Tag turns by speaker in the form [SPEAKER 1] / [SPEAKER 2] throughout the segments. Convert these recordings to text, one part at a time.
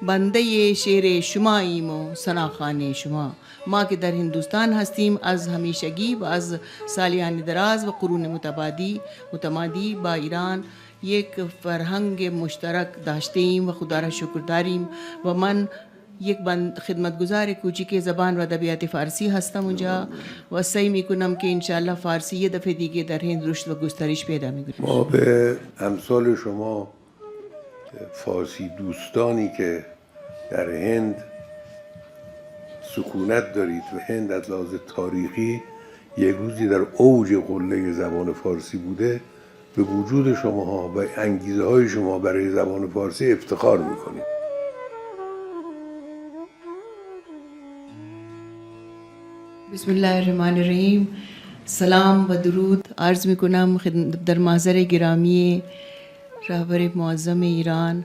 [SPEAKER 1] بنده شعر شماییم و ثناخوان شما. ما که در هندوستان هستیم از همیشگی و از سالیان دراز و قرون متمادی با ایران یک فرهنگ مشترک داشته ایم و خدا را شکر داریم و من یک خدمتگزار کوچیک زبان و ادبیات فارسی هستم اونجا و سعی میکنم که انشاءالله فارسی یه دفعه دیگه در هند رشد و گسترش پیدا میکنه.
[SPEAKER 2] ما به امثال شما فارسی دوستانی که در هند سکونت دارید و هند از لحاظ تاریخی یک روزی در اوج قله زبان فارسی بوده، به وجود شماها و انگیزه های شما برای زبان فارسی افتخار میکنیم.
[SPEAKER 1] بسم الله الرحمن الرحیم. سلام و درود عرض میکنم در محضر گرامی رهبر معظم ایران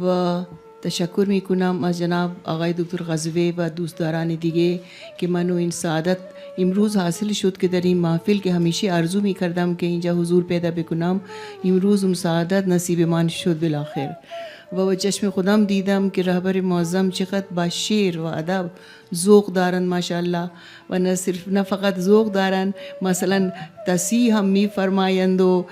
[SPEAKER 1] و تشکر میکنم از جناب آقای دکتر غزوه و دوستداران دیگه که منو این سعادت امروز حاصل شد که در این محفل که همیشه آرزو میکردم که اینجا حضور پیدا بکنم، امروز اون سعادت نصیب من شد بالاخره و چشم خودم دیدم که رهبر معظم چقدر با شعر و ادب ذوق دارن ماشاءالله و نه فقط ذوق دارن، مثلا تصحیح هم میفرمایند و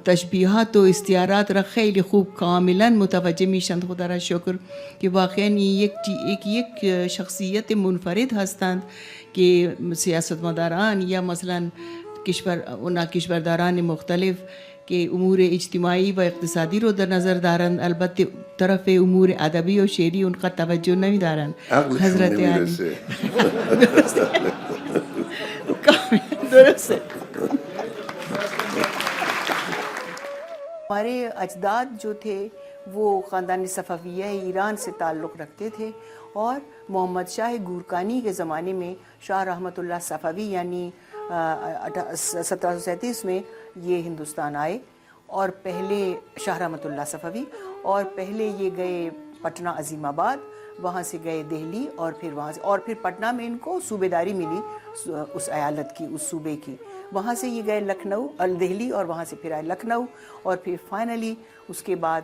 [SPEAKER 1] تشبیهات و استعارات را خیلی خوب کاملا متوجه میشند. خدا را شکر که واقعا یک شخصیت منفرد هستند که سیاستمداران یا مثلا کشورداران مختلف که امور اجتماعی و اقتصادی رو در نظر دارند، البته طرف امور ادبی و شعری اونقدر توجه نمی دارند. حضرت علی درسته. ہمارے اجداد جو تھے وہ خاندان صفویہ ایران سے تعلق رکھتے تھے اور محمد شاہ گورکانی کے زمانے میں شاہ رحمت اللہ صفوی یعنی 1737 میں یہ ہندوستان آئے اور پہلے شاہ رحمت اللہ صفوی اور پہلے یہ گئے پٹنہ عظیم آباد، وہاں سے گئے دہلی اور پھر وہاں سے اور پھر پٹنہ میں ان کو صوبے داری ملی اس ایالت کی، اس صوبے کی، وہاں سے یہ گئے لکھنؤ دہلی اور وہاں سے پھر آئے لکھنؤ اور پھر فائنلی اس کے بعد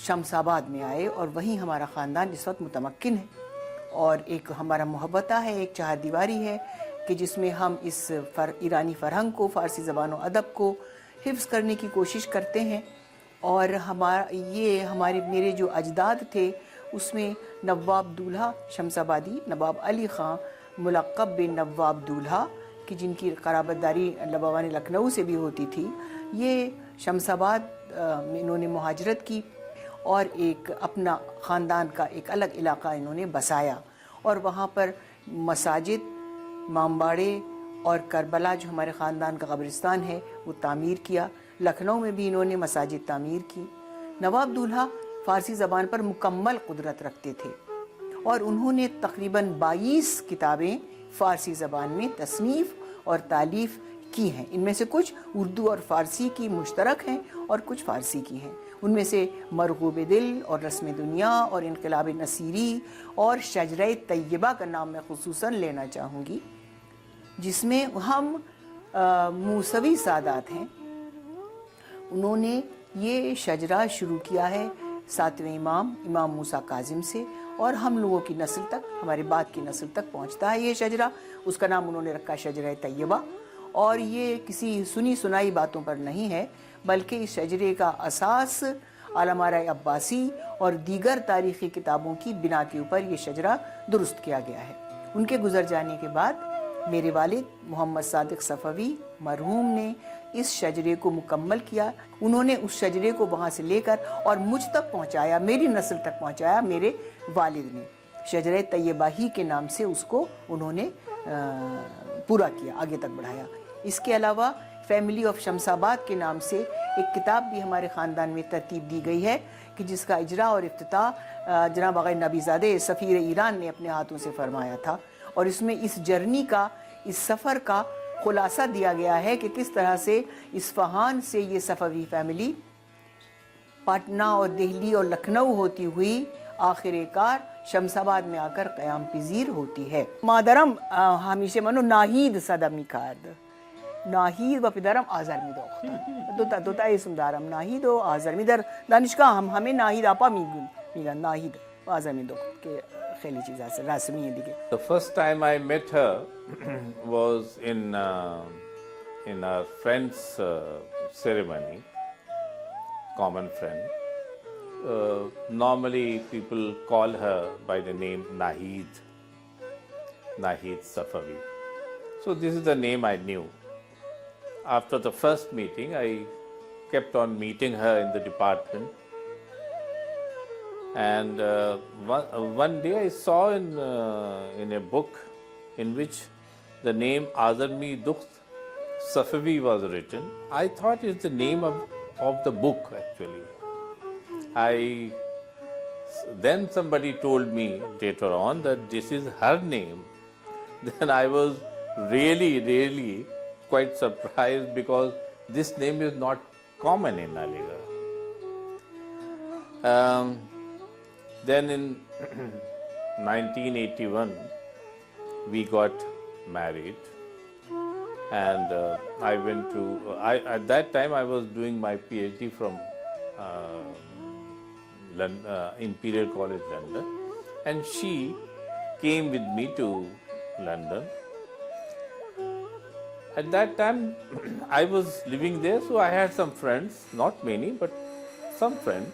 [SPEAKER 1] شمس آباد میں آئے اور وہیں ہمارا خاندان اس وقت متمکن ہے اور ایک ہمارا محبتہ ہے، ایک چہار دیواری ہے کہ جس میں ہم اس ایرانی فرہنگ کو، فارسی زبان و ادب کو حفظ کرنے کی کوشش کرتے ہیں اور میرے جو اجداد تھے اس میں نواب دولہا شمس آبادی، نواب علی خان ملقب بن نواب دولہا کہ جن کی قرابت داری نوابان لکھنؤ سے بھی ہوتی تھی، یہ شمس آباد میں انہوں نے مہاجرت کی اور ایک اپنا خاندان کا ایک الگ علاقہ انہوں نے بسایا اور وہاں پر مساجد، امامباڑے اور کربلا جو ہمارے خاندان کا قبرستان ہے وہ تعمیر کیا۔ لکھنؤ میں بھی انہوں نے مساجد تعمیر کی۔ نواب دولہا فارسی زبان پر مکمل قدرت رکھتے تھے اور انہوں نے تقریباً 22 کتابیں فارسی زبان میں تصنیف اور تالیف کی ہیں، ان میں سے کچھ اردو اور فارسی کی مشترک ہیں اور کچھ فارسی کی ہیں۔ ان میں سے مرغوب دل اور رسم دنیا اور انقلاب نصیری اور شجرہ طیبہ کا نام میں خصوصاً لینا چاہوں گی، جس میں ہم موسوی سادات ہیں۔ انہوں نے یہ شجرہ شروع کیا ہے 7ویں امام موسیٰ کاظم سے اور ہم لوگوں کی نسل تک، ہمارے بعد کی نسل تک پہنچتا ہے یہ شجرہ۔ اس کا نام انہوں نے رکھا شجرہ طیبہ اور یہ کسی سنی سنائی باتوں پر نہیں ہے بلکہ اس شجرے کا اساس علامہ عباسی اور دیگر تاریخی کتابوں کی بنا کے اوپر یہ شجرہ درست کیا گیا ہے۔ ان کے گزر جانے کے بعد میرے والد محمد صادق صفوی مرحوم نے اس شجرے کو مکمل کیا۔ انہوں نے اس شجرے کو وہاں سے لے کر اور مجھ تک پہنچایا، میری نسل تک پہنچایا میرے والد نے۔ شجرہ طیبہ ہی کے نام سے اس کو انہوں نے پورا کیا، آگے تک بڑھایا۔ اس کے علاوہ فیملی آف شمس آباد کے نام سے ایک کتاب بھی ہمارے خاندان میں ترتیب دی گئی ہے کہ جس کا اجرا اور افتتاح جناب آقای نبی زادہ سفیر ایران نے اپنے ہاتھوں سے فرمایا تھا اور اس میں اس جرنی کا، اس سفر کا خلاصہ دیا گیا ہے کہ کس طرح سے اصفہان سے یہ صفوی فیملی پٹنہ اور دہلی اور لکھنؤ ہوتی ہوئی آخر کار شمس آباد میں آ کر قیام پذیر ہوتی ہے۔ مادرم ہمیشه منو ناهید صدا میکرد، ناهید و پدرم آذر میداخت، دوتا اسم دارم، ناهید و آذر. در دانشگاه هم همه ناهید آپا میگن، ناهید اعظمی دخت کے خیلی چیزیں سے راسمی ہیں دیگه.
[SPEAKER 3] The first time I met her was in our friend's ceremony, common friend. Normally people call her by the name Nahid Safavi. So this is the name I knew. After the first meeting, I kept on meeting her in the department. And one day I saw in a book in which the name Azami Dukht Safavi was written. I thought it's the name of the book actually. Then somebody told me later on that this is her name. Then I was really quite surprised because this name is not common in Aligarh. Then in 1981 we got married, and I went to at that time I was doing my PhD from Imperial College London, and she came with me to London. At that time I was living there, so I had some friends, not many but some friends,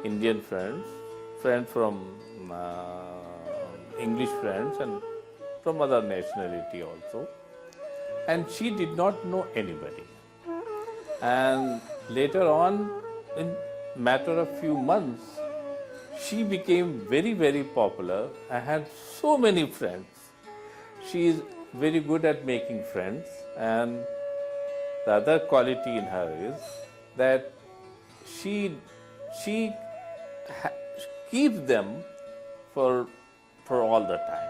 [SPEAKER 3] Indian friends from English friends and from other nationality also, and she did not know anybody. And later on, in matter of few months, she became very popular. I had so many friends. She is very good at making friends, and the other quality in her is that she keeps them for all the time.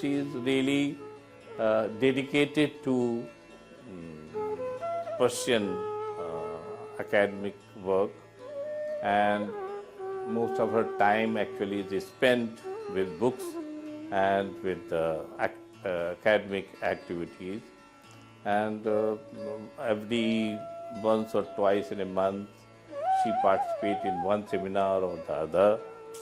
[SPEAKER 3] She is really dedicated to Persian academic work, and most of her time actually is spent with books and with academic activities. And every once or twice in a month she participates in one seminar or the other.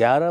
[SPEAKER 4] 11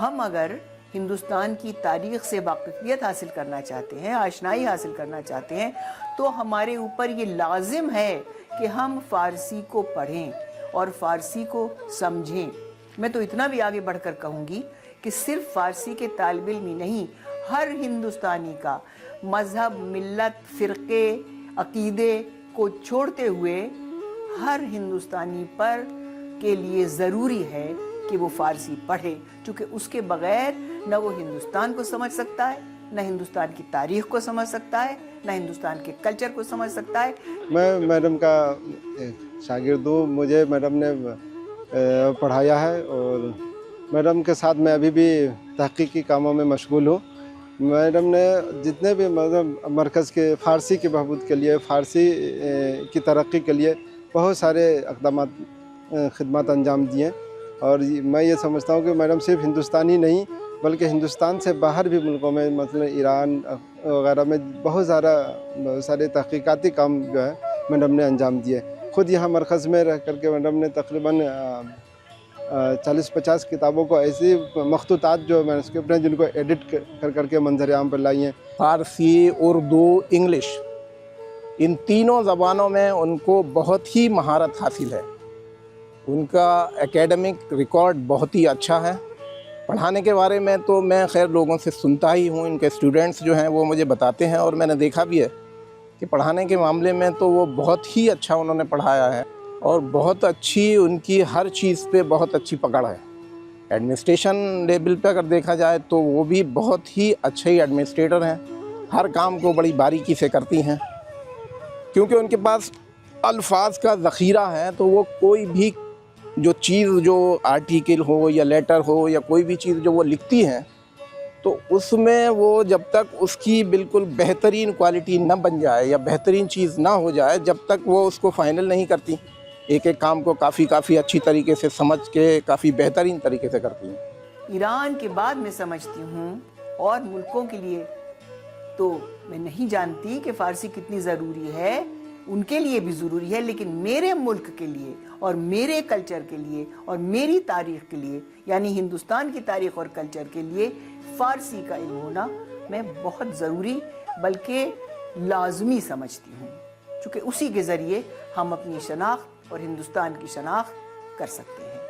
[SPEAKER 1] ہم اگر ہندوستان کی تاریخ سے واقفیت حاصل کرنا چاہتے ہیں، آشنائی حاصل کرنا چاہتے ہیں، تو ہمارے اوپر یہ لازم ہے کہ ہم فارسی کو پڑھیں اور فارسی کو سمجھیں۔ میں تو اتنا بھی آگے بڑھ کر کہوں گی کہ صرف فارسی کے طالب علم ہی نہیں، ہر ہندوستانی کا مذہب، ملت، فرقے، عقیدے کو چھوڑتے ہوئے ہر ہندوستانی پر کے لیے ضروری ہے کہ وہ فارسی پڑھے، چونکہ اس کے بغیر نہ وہ ہندوستان کو سمجھ سکتا ہے، نہ ہندوستان کی تاریخ کو سمجھ سکتا ہے، نہ ہندوستان کے کلچر کو سمجھ سکتا ہے۔
[SPEAKER 5] میں میڈم کا شاگرد ہوں، مجھے میڈم نے پڑھایا ہے اور میڈم کے ساتھ میں ابھی بھی تحقیقی کاموں میں مشغول ہوں۔ میڈم نے جتنے بھی مرکز کے فارسی کے بہبود کے لیے، فارسی کی ترقی کے لیے بہت سارے اقدامات، خدمات انجام دیے، اور میں یہ سمجھتا ہوں کہ میڈم صرف ہندوستانی نہیں بلکہ ہندوستان سے باہر بھی ملکوں میں، مثلا ایران وغیرہ میں بہت سارے تحقیقاتی کام جو ہے میڈم نے انجام دیے۔ خود یہاں مرکز میں رہ کر کے میڈم نے تقریباً 40-50 کتابوں کو ایسی مخطوطات جو مینوسکرپٹ ہیں جن کو ایڈٹ کر کے منظر عام پر لائی ہیں۔
[SPEAKER 6] فارسی، اردو، انگلش، ان تینوں زبانوں میں ان کو بہت ہی مہارت حاصل ہے۔ ان کا اکیڈمک ریکارڈ بہت ہی اچھا ہے۔ پڑھانے کے بارے میں تو میں خیر لوگوں سے سنتا ہی ہوں، ان کے اسٹوڈنٹس جو ہیں وہ مجھے بتاتے ہیں، اور میں نے دیکھا بھی ہے کہ پڑھانے کے معاملے میں تو وہ بہت ہی اچھا انہوں نے پڑھایا ہے، اور بہت اچھی ان کی ہر چیز پہ بہت اچھی پکڑ ہے۔ ایڈمنسٹریشن لیول پہ اگر دیکھا جائے تو وہ بھی بہت ہی اچھے ایڈمنسٹریٹر ہیں، ہر کام کو بڑی باریکی سے کرتی ہیں، کیونکہ ان کے پاس الفاظ کا ذخیرہ ہے، تو وہ کوئی بھی جو چیز، جو آرٹیکل ہو یا لیٹر ہو یا کوئی بھی چیز جو وہ لکھتی ہیں، تو اس میں وہ جب تک اس کی بالکل بہترین کوالٹی نہ بن جائے یا بہترین چیز نہ ہو جائے، جب تک وہ اس کو فائنل نہیں کرتی، ایک ایک کام کو کافی اچھی طریقے سے سمجھ کے کافی بہترین طریقے سے کرتی ہیں۔
[SPEAKER 1] ایران کے بعد میں سمجھتی ہوں، اور ملکوں کے لیے تو میں نہیں جانتی کہ فارسی کتنی ضروری ہے، ان کے لیے بھی ضروری ہے، لیکن میرے ملک کے لیے اور میرے کلچر کے لیے اور میری تاریخ کے لیے، یعنی ہندوستان کی تاریخ اور کلچر کے لیے فارسی کا علم ہونا میں بہت ضروری بلکہ لازمی سمجھتی ہوں، چونکہ اسی کے ذریعے ہم اپنی شناخت اور ہندوستان کی شناخت کر سکتے ہیں۔